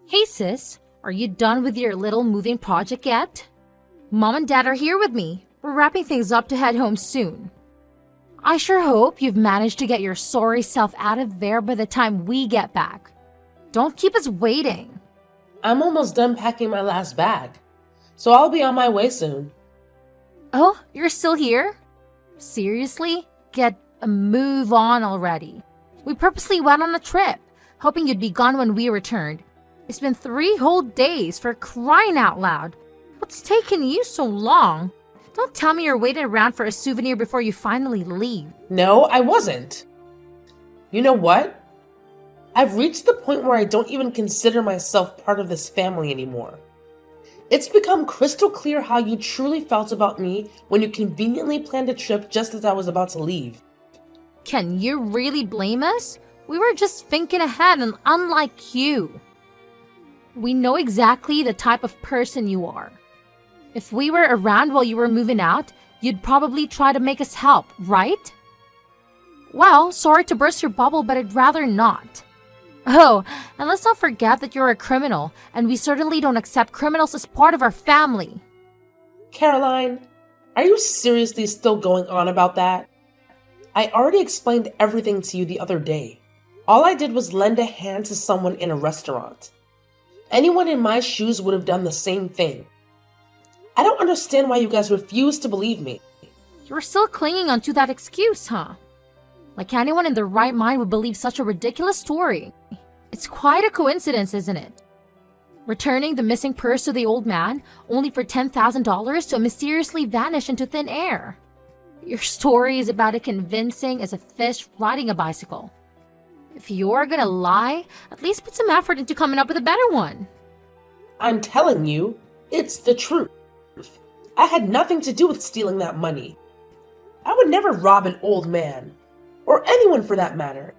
Hey sis, are you done with your little moving project yet? Mom and Dad are here with me. We're wrapping things up to head home soon. I sure hope you've managed to get your sorry self out of there by the time we get back. Don't keep us waiting. I'm almost done packing my last bag, so I'll be on my way soon. Oh, you're still here? Seriously? Get a move on already. We purposely went on a trip, hoping you'd be gone when we returned. It's been 3 whole days, for crying out loud. What's taking you so long? Don't tell me you're waiting around for a souvenir before you finally leave. No, I wasn't. You know what? I've reached the point where I don't even consider myself part of this family anymore. It's become crystal clear how you truly felt about me when you conveniently planned a trip just as I was about to leave. Can you really blame us? We were just thinking ahead, and unlike you. We know exactly the type of person you are. If we were around while you were moving out, you'd probably try to make us help, right? Well, sorry to burst your bubble, but I'd rather not. Oh, and let's not forget that you're a criminal, and we certainly don't accept criminals as part of our family. Caroline, are you seriously still going on about that? I already explained everything to you the other day. All I did was lend a hand to someone in a restaurant. Anyone in my shoes would have done the same thing. I don't understand why you guys refuse to believe me. You're still clinging onto that excuse, huh? Like anyone in their right mind would believe such a ridiculous story. It's quite a coincidence, isn't it? Returning the missing purse to the old man, only for $10,000 to mysteriously vanish into thin air. Your story is about as convincing as a fish riding a bicycle. If you're gonna lie, at least put some effort into coming up with a better one. I'm telling you, it's the truth. I had nothing to do with stealing that money. I would never rob an old man, or anyone for that matter.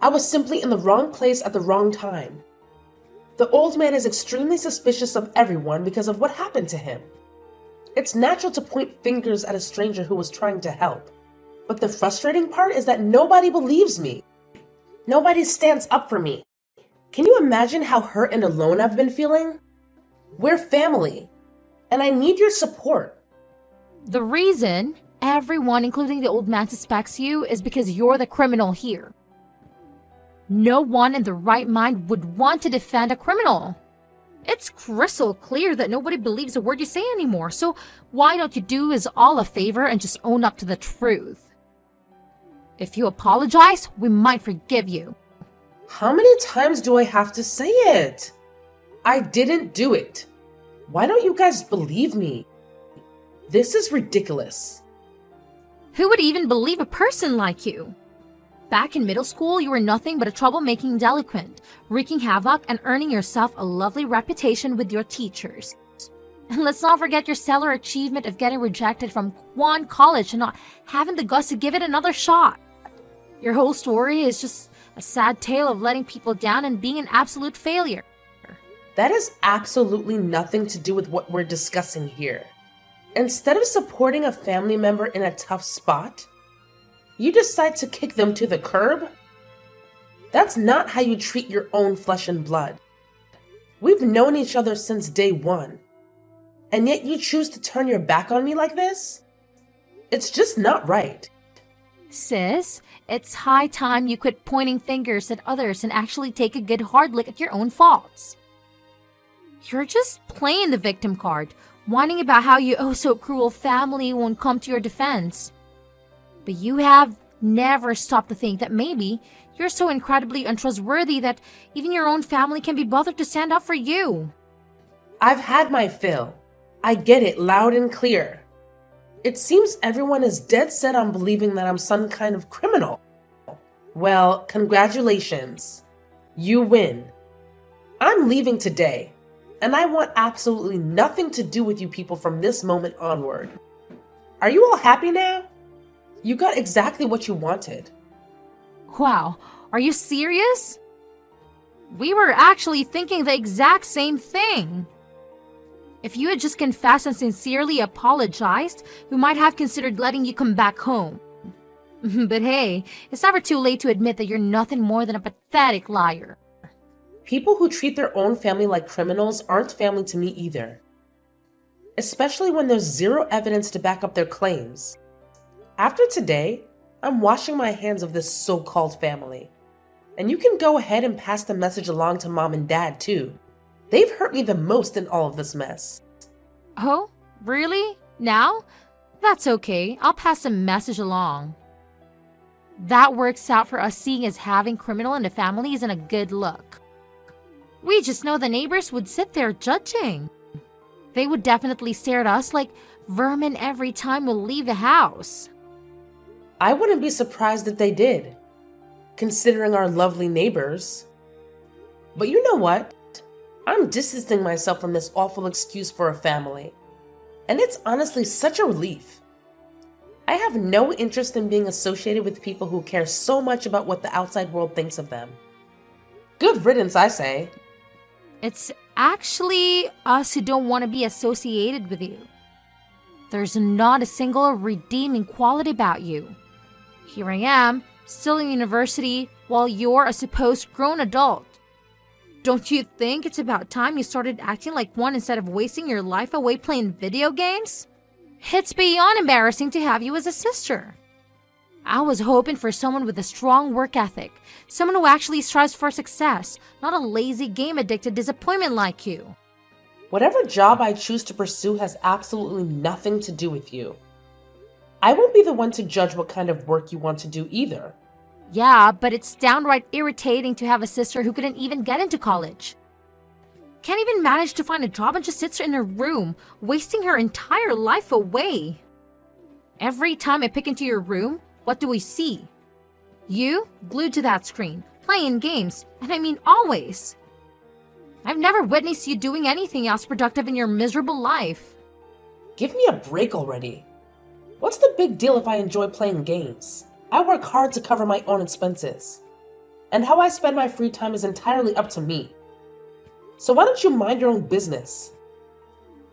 I was simply in the wrong place at the wrong time. The old man is extremely suspicious of everyone because of what happened to him. It's natural to point fingers at a stranger who was trying to help. But the frustrating part is that nobody believes me. Nobody stands up for me. Can you imagine how hurt and alone I've been feeling? We're family, and I need your support. The reason everyone, including the old man, suspects you is because you're the criminal here. No one in the right mind would want to defend a criminal. It's crystal clear that nobody believes a word you say anymore, so why don't you do us all a favor and just own up to the truth? If you apologize, we might forgive you. How many times do I have to say it? I didn't do it. Why don't you guys believe me? This is ridiculous. Who would even believe a person like you? Back in middle school, you were nothing but a troublemaking delinquent, wreaking havoc and earning yourself a lovely reputation with your teachers. And let's not forget your stellar achievement of getting rejected from one college and not having the guts to give it another shot. Your whole story is just a sad tale of letting people down and being an absolute failure. That has absolutely nothing to do with what we're discussing here. Instead of supporting a family member in a tough spot, you decide to kick them to the curb? That's not how you treat your own flesh and blood. We've known each other since day one, and yet you choose to turn your back on me like this? It's just not right. Sis, it's high time you quit pointing fingers at others and actually take a good hard look at your own faults. You're just playing the victim card, whining about how your oh-so-cruel family won't come to your defense. But you have never stopped to think that maybe you're so incredibly untrustworthy that even your own family can be bothered to stand up for you. I've had my fill. I get it loud and clear. It seems everyone is dead set on believing that I'm some kind of criminal. Well, congratulations. You win. I'm leaving today, and I want absolutely nothing to do with you people from this moment onward. Are you all happy now? You got exactly what you wanted. Wow, are you serious? We were actually thinking the exact same thing. If you had just confessed and sincerely apologized, we might have considered letting you come back home. But hey, it's never too late to admit that you're nothing more than a pathetic liar. People who treat their own family like criminals aren't family to me either. Especially when there's zero evidence to back up their claims. After today, I'm washing my hands of this so-called family. And you can go ahead and pass the message along to Mom and Dad too. They've hurt me the most in all of this mess. Oh, really? Now? That's okay. I'll pass the message along. That works out for us, seeing as having criminal in the family isn't a good look. We just know the neighbors would sit there judging. They would definitely stare at us like vermin every time we leave the house. I wouldn't be surprised if they did, considering our lovely neighbors. But you know what? I'm distancing myself from this awful excuse for a family. And it's honestly such a relief. I have no interest in being associated with people who care so much about what the outside world thinks of them. Good riddance, I say. It's actually us who don't want to be associated with you. There's not a single redeeming quality about you. Here I am, still in university, while you're a supposed grown adult. Don't you think it's about time you started acting like one instead of wasting your life away playing video games? It's beyond embarrassing to have you as a sister. I was hoping for someone with a strong work ethic, someone who actually strives for success, not a lazy game-addicted disappointment like you. Whatever job I choose to pursue has absolutely nothing to do with you. I won't be the one to judge what kind of work you want to do either. Yeah, but it's downright irritating to have a sister who couldn't even get into college. Can't even manage to find a job and just sits in her room, wasting her entire life away. Every time I pick into your room, what do we see? You, glued to that screen, playing games, and I mean always. I've never witnessed you doing anything else productive in your miserable life. Give me a break already. What's the big deal if I enjoy playing games? I work hard to cover my own expenses. And how I spend my free time is entirely up to me. So why don't you mind your own business?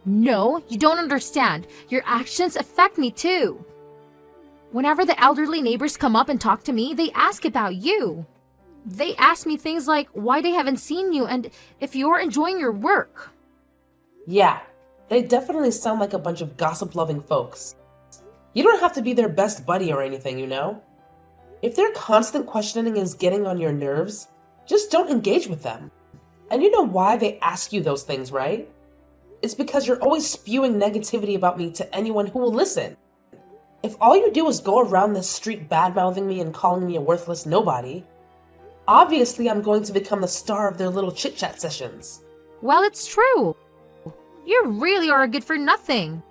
No, you don't understand. Your actions affect me too. Whenever the elderly neighbors come up and talk to me, they ask about you. They ask me things like why they haven't seen you and if you're enjoying your work. Yeah, they definitely sound like a bunch of gossip-loving folks. You don't have to be their best buddy or anything, you know? If their constant questioning is getting on your nerves, just don't engage with them. And you know why they ask you those things, right? It's because you're always spewing negativity about me to anyone who will listen. If all you do is go around this street bad-mouthing me and calling me a worthless nobody, obviously I'm going to become the star of their little chit-chat sessions. Well, it's true. You really are a good for nothing.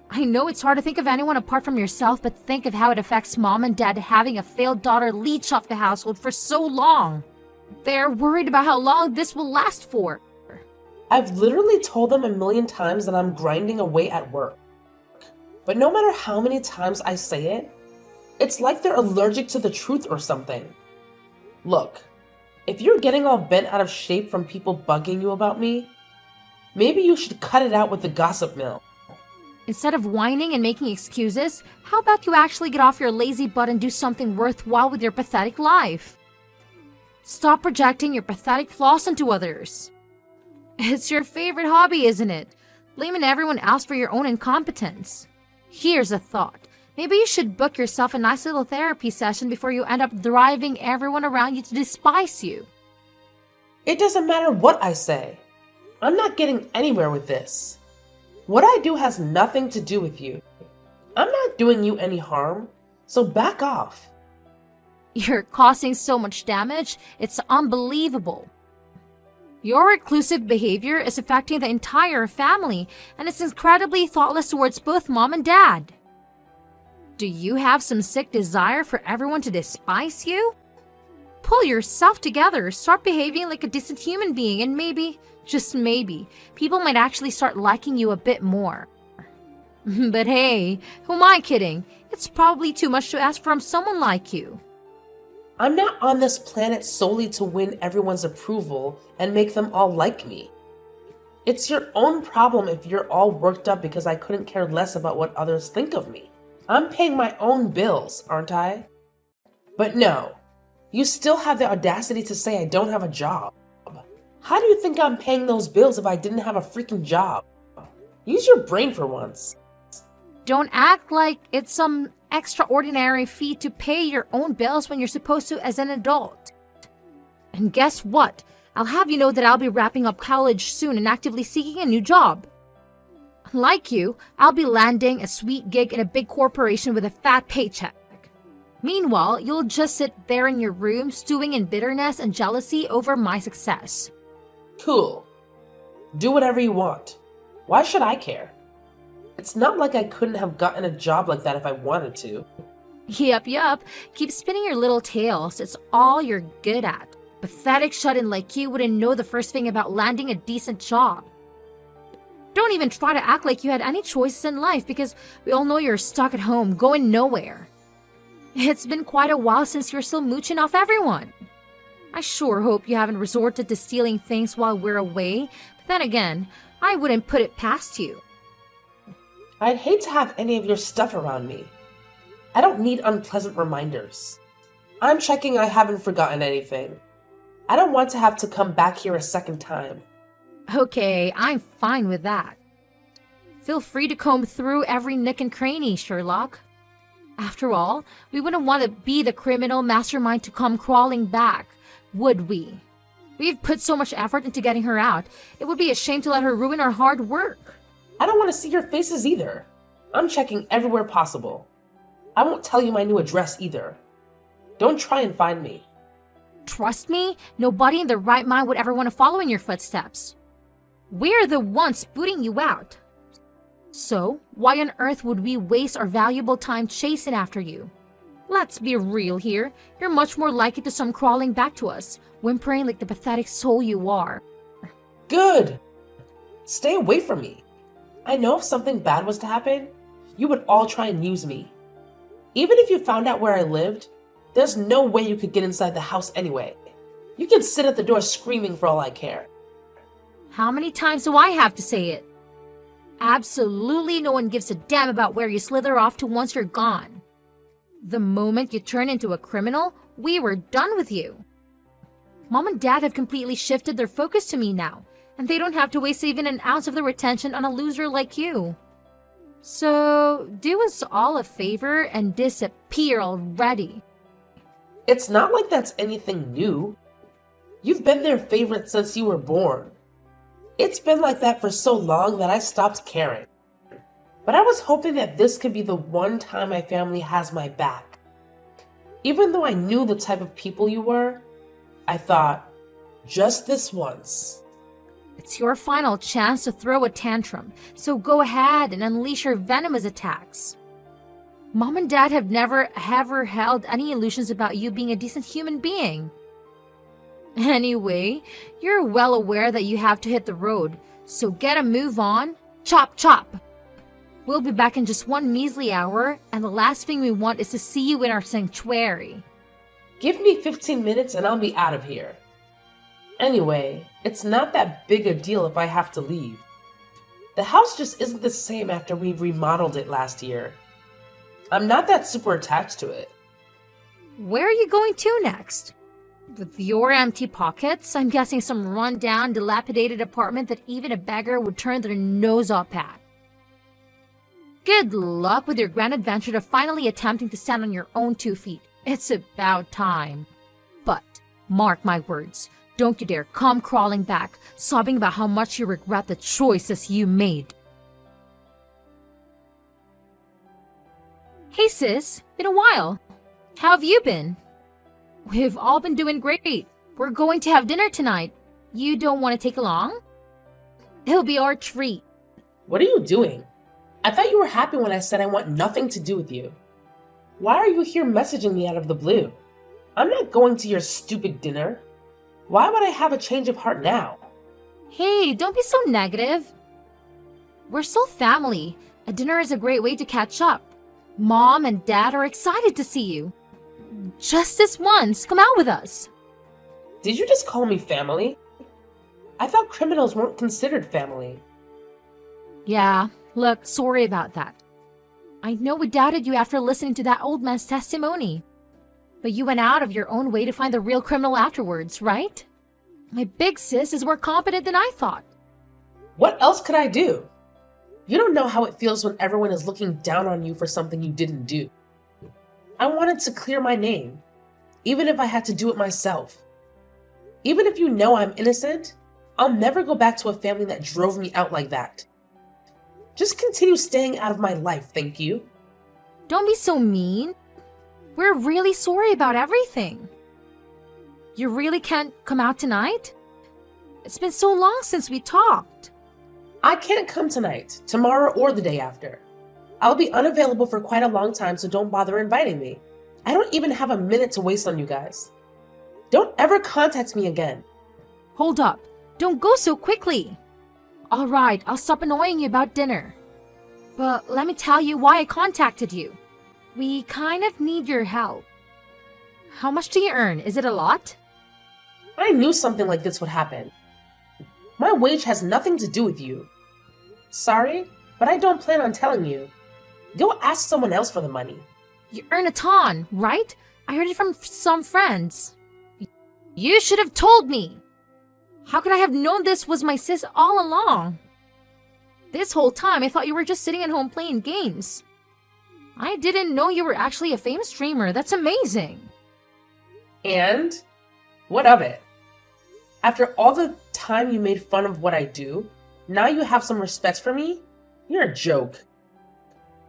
I know it's hard to think of anyone apart from yourself, but think of how it affects Mom and Dad having a failed daughter leech off the household for so long. They're worried about how long this will last for. I've literally told them a million times that I'm grinding away at work. But no matter how many times I say it, it's like they're allergic to the truth or something. Look, if you're getting all bent out of shape from people bugging you about me, maybe you should cut it out with the gossip mill. Instead of whining and making excuses, how about you actually get off your lazy butt and do something worthwhile with your pathetic life? Stop projecting your pathetic flaws onto others. It's your favorite hobby, isn't it? Blaming everyone else for your own incompetence. Here's a thought. Maybe you should book yourself a nice little therapy session before you end up driving everyone around you to despise you. It doesn't matter what I say. I'm not getting anywhere with this. What I do has nothing to do with you. I'm not doing you any harm, so back off. You're causing so much damage, it's unbelievable. Your reclusive behavior is affecting the entire family, and it's incredibly thoughtless towards both Mom and Dad. Do you have some sick desire for everyone to despise you? Pull yourself together, start behaving like a decent human being, and maybe, just maybe, people might actually start liking you a bit more. But hey, who am I kidding? It's probably too much to ask from someone like you. I'm not on this planet solely to win everyone's approval and make them all like me. It's your own problem if you're all worked up because I couldn't care less about what others think of me. I'm paying my own bills, aren't I? But no, you still have the audacity to say I don't have a job. How do you think I'm paying those bills if I didn't have a freaking job? Use your brain for once. Don't act like it's some extraordinary fee to pay your own bills when you're supposed to as an adult. And guess what? I'll have you know that I'll be wrapping up college soon and actively seeking a new job. Like you, I'll be landing a sweet gig in a big corporation with a fat paycheck. Meanwhile, you'll just sit there in your room stewing in bitterness and jealousy over my success. Cool. Do whatever you want. Why should I care? It's not like I couldn't have gotten a job like that if I wanted to. Yup. Keep spinning your little tails. It's all you're good at. Pathetic shut-in like you wouldn't know the first thing about landing a decent job. Don't even try to act like you had any choices in life because we all know you're stuck at home, going nowhere. It's been quite a while since you're still mooching off everyone. I sure hope you haven't resorted to stealing things while we're away, but then again, I wouldn't put it past you. I'd hate to have any of your stuff around me. I don't need unpleasant reminders. I'm checking I haven't forgotten anything. I don't want to have to come back here a second time. Okay, I'm fine with that. Feel free to comb through every nook and cranny, Sherlock. After all, we wouldn't want to be the criminal mastermind to come crawling back, would we? We've put so much effort into getting her out. It would be a shame to let her ruin our hard work. I don't want to see your faces either. I'm checking everywhere possible. I won't tell you my new address either. Don't try and find me. Trust me, nobody in their right mind would ever want to follow in your footsteps. We're the ones booting you out. So, why on earth would we waste our valuable time chasing after you? Let's be real here. You're much more likely to come crawling back to us, whimpering like the pathetic soul you are. Good! Stay away from me. I know if something bad was to happen, you would all try and use me. Even if you found out where I lived, there's no way you could get inside the house anyway. You can sit at the door screaming for all I care. How many times do I have to say it? Absolutely no one gives a damn about where you slither off to once you're gone. The moment you turn into a criminal, we were done with you. Mom and Dad have completely shifted their focus to me now, and they don't have to waste even an ounce of their attention on a loser like you. So, do us all a favor and disappear already. It's not like that's anything new. You've been their favorite since you were born. It's been like that for so long that I stopped caring. But I was hoping that this could be the one time my family has my back. Even though I knew the type of people you were, I thought, just this once. It's your final chance to throw a tantrum, so go ahead and unleash your venomous attacks. Mom and Dad have never ever held any illusions about you being a decent human being. Anyway, you're well aware that you have to hit the road, so get a move on. Chop chop! We'll be back in just one measly hour, and the last thing we want is to see you in our sanctuary. Give me 15 minutes and I'll be out of here. Anyway, it's not that big a deal if I have to leave. The house just isn't the same after we remodeled it last year. I'm not that super attached to it. Where are you going to next? With your empty pockets, I'm guessing some run-down, dilapidated apartment that even a beggar would turn their nose up at. Good luck with your grand adventure to finally attempting to stand on your own 2 feet. It's about time. But, mark my words, don't you dare come crawling back, sobbing about how much you regret the choices you made. Hey sis, been a while. How have you been? We've all been doing great. We're going to have dinner tonight. You don't want to take along? It'll be our treat. What are you doing? I thought you were happy when I said I want nothing to do with you. Why are you here messaging me out of the blue? I'm not going to your stupid dinner. Why would I have a change of heart now? Hey, don't be so negative. We're still family. A dinner is a great way to catch up. Mom and Dad are excited to see you. Just this once, come out with us. Did you just call me family? I thought criminals weren't considered family. Yeah, look, sorry about that. I know we doubted you after listening to that old man's testimony. But you went out of your own way to find the real criminal afterwards, right? My big sis is more competent than I thought. What else could I do? You don't know how it feels when everyone is looking down on you for something you didn't do. I wanted to clear my name, even if I had to do it myself. Even if you know I'm innocent, I'll never go back to a family that drove me out like that. Just continue staying out of my life, thank you. Don't be so mean. We're really sorry about everything. You really can't come out tonight? It's been so long since we talked. I can't come tonight, tomorrow, or the day after. I'll be unavailable for quite a long time, so don't bother inviting me. I don't even have a minute to waste on you guys. Don't ever contact me again. Hold up. Don't go so quickly. All right, I'll stop annoying you about dinner. But let me tell you why I contacted you. We kind of need your help. How much do you earn? Is it a lot? I knew something like this would happen. My wage has nothing to do with you. Sorry, but I don't plan on telling you. Go ask someone else for the money. You earn a ton, right? I heard it from some friends. You should have told me. How could I have known this was my sis all along? This whole time, I thought you were just sitting at home playing games. I didn't know you were actually a famous streamer. That's amazing. And? What of it? After all the time you made fun of what I do, now you have some respect for me? You're a joke.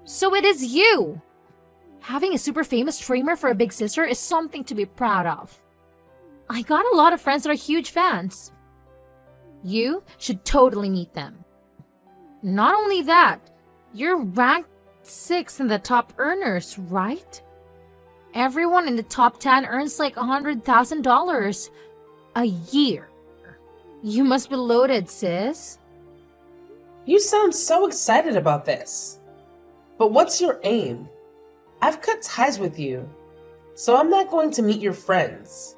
So it is you! Having a super famous streamer for a big sister is something to be proud of. I got a lot of friends that are huge fans. You should totally meet them. Not only that, you're ranked 6th in the top earners, right? Everyone in the top 10 earns like $100,000 a year. You must be loaded, sis. You sound so excited about this. But what's your aim? I've cut ties with you, so I'm not going to meet your friends.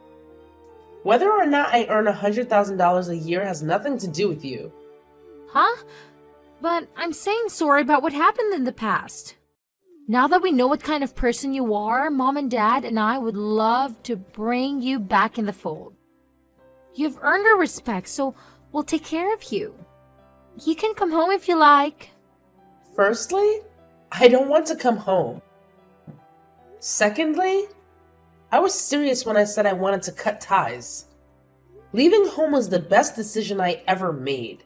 Whether or not I earn $100,000 a year has nothing to do with you. Huh? But I'm saying sorry about what happened in the past. Now that we know what kind of person you are, Mom and Dad and I would love to bring you back in the fold. You've earned our respect, so we'll take care of you. You can come home if you like. Firstly, I don't want to come home. Secondly, I was serious when I said I wanted to cut ties. Leaving home was the best decision I ever made.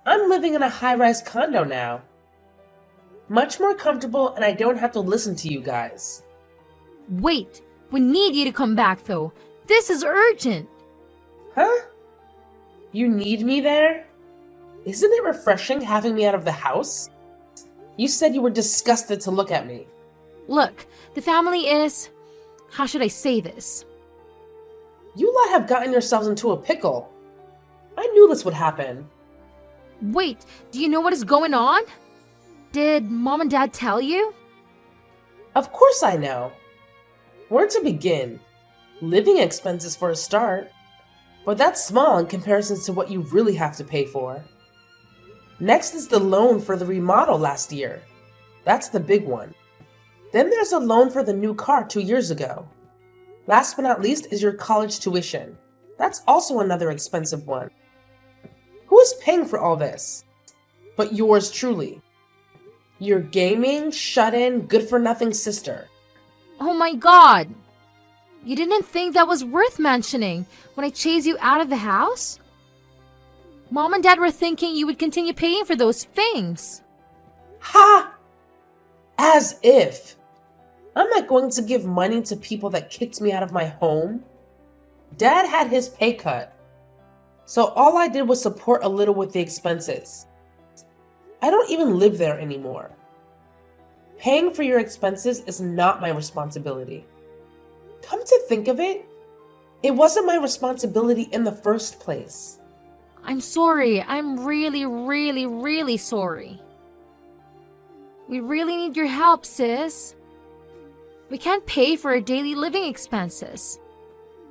I'm living in a high-rise condo now. Much more comfortable, and I don't have to listen to you guys. Wait, we need you to come back though. This is urgent. Huh? You need me there? Isn't it refreshing having me out of the house? You said you were disgusted to look at me. Look, the family is... How should I say this? You lot have gotten yourselves into a pickle. I knew this would happen. Wait, do you know what is going on? Did Mom and Dad tell you? Of course I know. Where to begin? Living expenses for a start. But that's small in comparison to what you really have to pay for. Next is the loan for the remodel last year. That's the big one. Then there's a loan for the new car 2 years ago. Last but not least is your college tuition. That's also another expensive one. Who is paying for all this? But yours truly. Your gaming, shut-in, good-for-nothing sister. Oh my god! You didn't think that was worth mentioning when I chased you out of the house? Mom and Dad were thinking you would continue paying for those things. Ha! As if. I'm not going to give money to people that kicked me out of my home. Dad had his pay cut. So all I did was support a little with the expenses. I don't even live there anymore. Paying for your expenses is not my responsibility. Come to think of it, it wasn't my responsibility in the first place. I'm sorry. I'm really sorry. We really need your help, sis. We can't pay for our daily living expenses.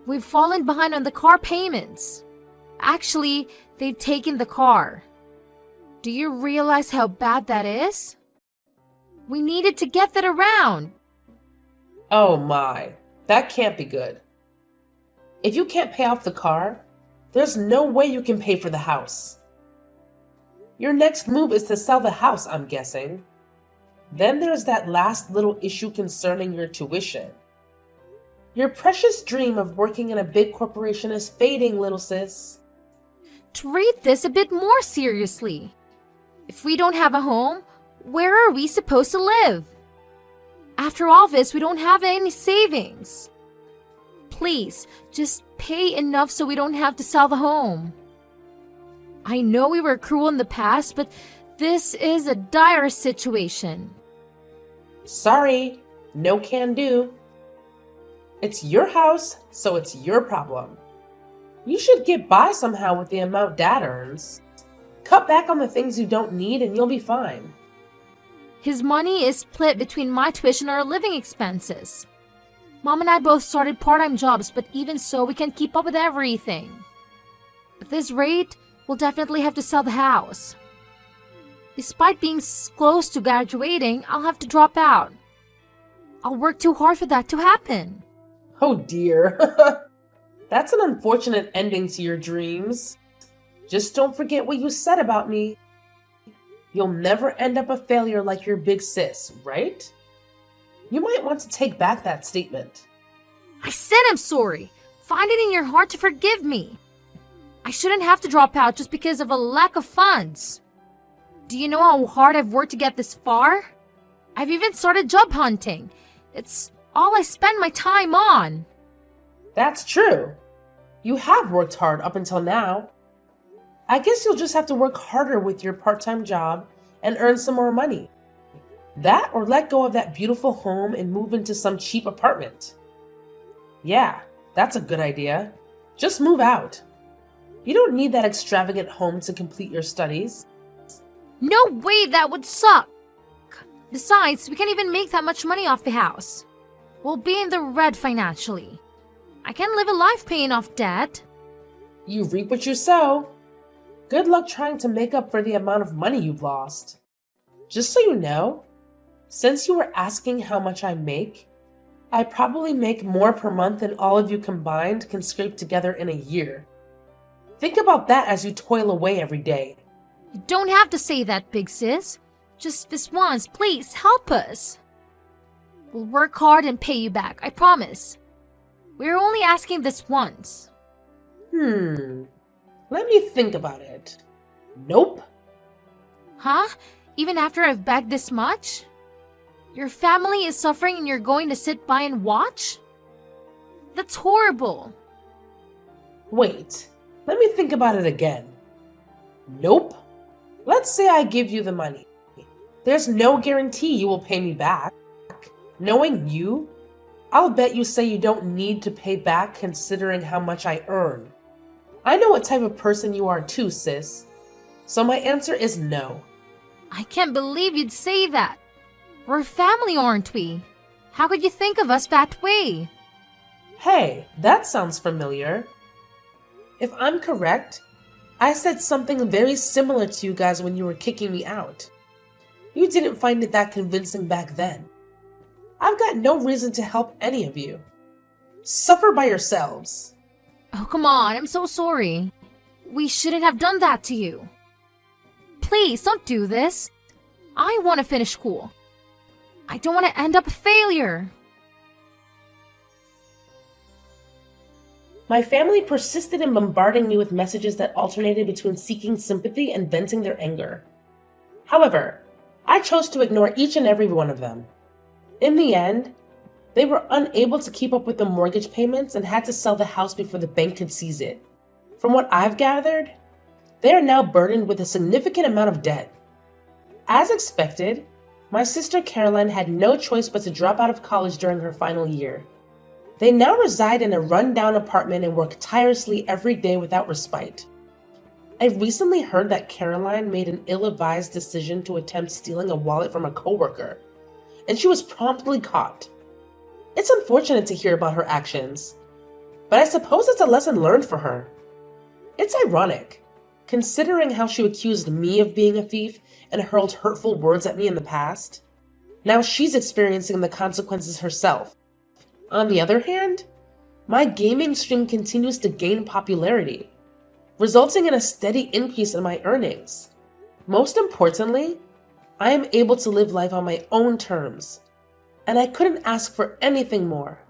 We've fallen behind on the car payments. Actually, they've taken the car. Do you realize how bad that is? We needed to get that around. Oh my, that can't be good. If you can't pay off the car, There's no way you can pay for the house. Your next move is to sell the house, I'm guessing. Then there's that last little issue concerning your tuition. Your precious dream of working in a big corporation is fading, little sis. Treat this a bit more seriously. If we don't have a home, where are we supposed to live? After all this, we don't have any savings. Please, just pay enough so we don't have to sell the home. I know we were cruel in the past, but this is a dire situation. Sorry, no can do. It's your house, so it's your problem. You should get by somehow with the amount Dad earns. Cut back on the things you don't need and you'll be fine. His money is split between my tuition and our living expenses. Mom and I both started part-time jobs, but even so, we can't keep up with everything. At this rate, we'll definitely have to sell the house. Despite being close to graduating, I'll have to drop out. I'll work too hard for that to happen. Oh dear. That's an unfortunate ending to your dreams. Just don't forget what you said about me. You'll never end up a failure like your big sis, right? You might want to take back that statement. I said I'm sorry. Find it in your heart to forgive me. I shouldn't have to drop out just because of a lack of funds. Do you know how hard I've worked to get this far? I've even started job hunting. It's all I spend my time on. That's true. You have worked hard up until now. I guess you'll just have to work harder with your part-time job and earn some more money. That or let go of that beautiful home and move into some cheap apartment. Yeah, that's a good idea. Just move out. You don't need that extravagant home to complete your studies. No way, that would suck. Besides, we can't even make that much money off the house. We'll be in the red financially. I can't live a life paying off debt. You reap what you sow. Good luck trying to make up for the amount of money you've lost. Just so you know, since you were asking how much I make, I probably make more per month than all of you combined can scrape together in a year. Think about that as you toil away every day. You don't have to say that, big sis. Just this once, please help us. We'll work hard and pay you back, I promise. We're only asking this once. Let me think about it. Nope. Huh? Even after I've begged this much? Your family is suffering and you're going to sit by and watch? That's horrible. Wait, let me think about it again. Nope. Let's say I give you the money. There's no guarantee you will pay me back. Knowing you, I'll bet you say you don't need to pay back considering how much I earn. I know what type of person you are too, sis. So my answer is no. I can't believe you'd say that. We're family, aren't we? How could you think of us that way? Hey, that sounds familiar. If I'm correct, I said something very similar to you guys when you were kicking me out. You didn't find it that convincing back then. I've got no reason to help any of you. Suffer by yourselves. Oh, come on, I'm so sorry. We shouldn't have done that to you. Please, don't do this. I want to finish school. I don't want to end up a failure. My family persisted in bombarding me with messages that alternated between seeking sympathy and venting their anger. However, I chose to ignore each and every one of them. In the end, they were unable to keep up with the mortgage payments and had to sell the house before the bank could seize it. From what I've gathered, they are now burdened with a significant amount of debt. As expected, my sister Caroline had no choice but to drop out of college during her final year. They now reside in a run-down apartment and work tirelessly every day without respite. I recently heard that Caroline made an ill-advised decision to attempt stealing a wallet from a coworker, and she was promptly caught. It's unfortunate to hear about her actions, but I suppose it's a lesson learned for her. It's ironic, considering how she accused me of being a thief and hurled hurtful words at me in the past. Now she's experiencing the consequences herself. On the other hand, my gaming stream continues to gain popularity. resulting in a steady increase in my earnings. Most importantly, I am able to live life on my own terms, and I couldn't ask for anything more.